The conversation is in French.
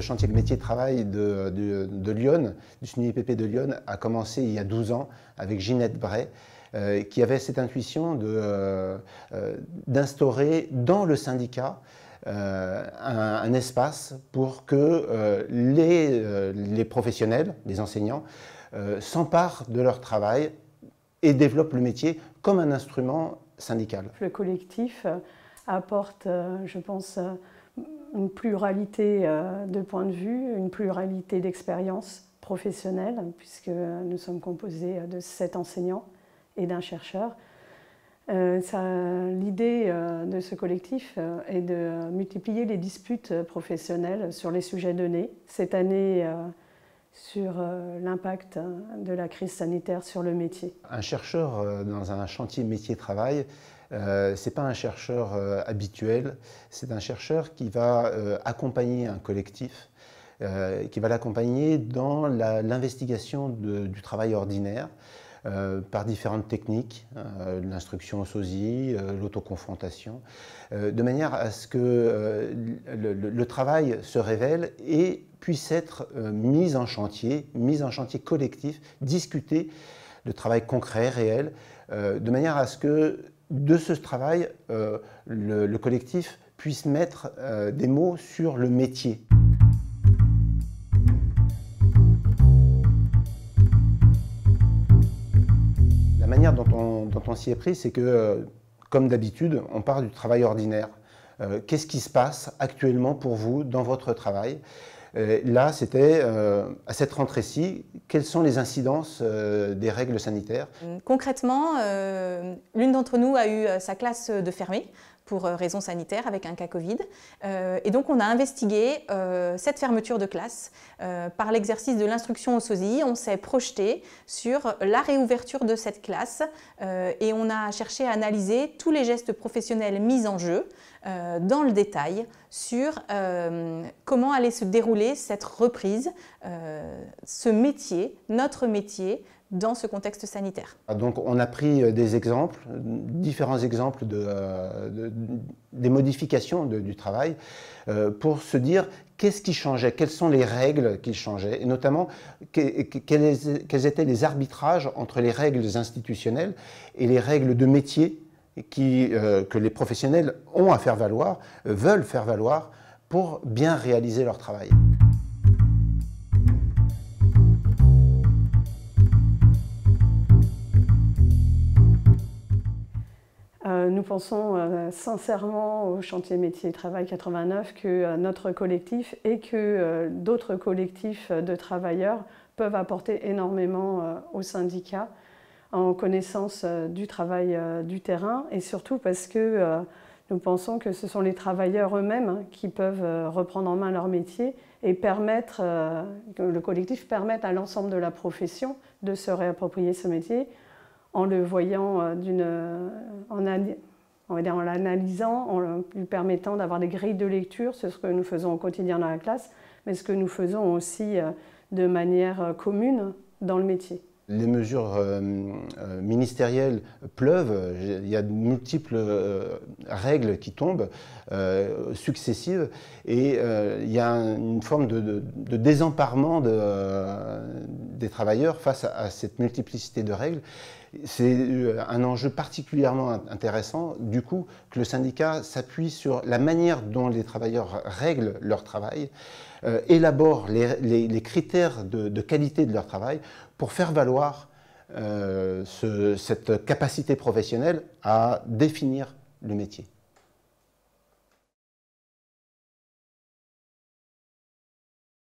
chantier de métier de travail de Lyon, du SNUIPP de Lyon, a commencé il y a 12 ans avec Ginette Bray, qui avait cette intuition d'instaurer dans le syndicat un espace pour que les professionnels, les enseignants, s'emparent de leur travail et développent le métier comme un instrument syndical. Le collectif apporte, je pense, une pluralité de points de vue, une pluralité d'expériences professionnelles, puisque nous sommes composés de 7 enseignants et d'un chercheur. L'idée de ce collectif est de multiplier les disputes professionnelles sur les sujets donnés. Cette année, sur l'impact de la crise sanitaire sur le métier. Un chercheur dans un chantier métier-travail, ce n'est pas un chercheur habituel, c'est un chercheur qui va accompagner un collectif, qui va l'accompagner dans l'investigation du travail ordinaire, par différentes techniques, l'instruction au sosie, l'autoconfrontation, de manière à ce que le travail se révèle et puisse être mis en chantier collectif, discuté, de travail concret, réel, de manière à ce que de ce travail, le collectif puisse mettre des mots sur le métier. La manière dont on s'y est pris, c'est que, comme d'habitude, on part du travail ordinaire. Qu'est-ce qui se passe actuellement pour vous dans votre travail? Là, c'était à cette rentrée-ci, quelles sont les incidences des règles sanitaires? Concrètement, l'une d'entre nous a eu sa classe de fermer pour raisons sanitaires avec un cas Covid. Et donc on a investigué cette fermeture de classe. Par l'exercice de l'instruction au sosie, on s'est projeté sur la réouverture de cette classe et on a cherché à analyser tous les gestes professionnels mis en jeu dans le détail sur comment allait se dérouler cette reprise, ce métier, notre métier, dans ce contexte sanitaire. Donc on a pris des exemples, différents exemples des modifications du travail pour se dire qu'est-ce qui changeait, quelles sont les règles qui changeaient, et notamment quels étaient les arbitrages entre les règles institutionnelles et les règles de métier que les professionnels ont à faire valoir, veulent faire valoir pour bien réaliser leur travail. Nous pensons sincèrement au chantier métier travail 89 que notre collectif et que d'autres collectifs de travailleurs peuvent apporter énormément au syndicat en connaissance du travail du terrain et surtout parce que nous pensons que ce sont les travailleurs eux-mêmes qui peuvent reprendre en main leur métier et que le collectif permette à l'ensemble de la profession de se réapproprier ce métier en le voyant en l'analysant, en lui permettant d'avoir des grilles de lecture, c'est ce que nous faisons au quotidien dans la classe, mais ce que nous faisons aussi de manière commune dans le métier. Les mesures ministérielles pleuvent, il y a de multiples règles qui tombent, successives, et il y a une forme de désemparement des travailleurs face à cette multiplicité de règles. C'est un enjeu particulièrement intéressant, du coup, que le syndicat s'appuie sur la manière dont les travailleurs règlent leur travail, élaborent les critères de qualité de leur travail pour faire valoir cette capacité professionnelle à définir le métier.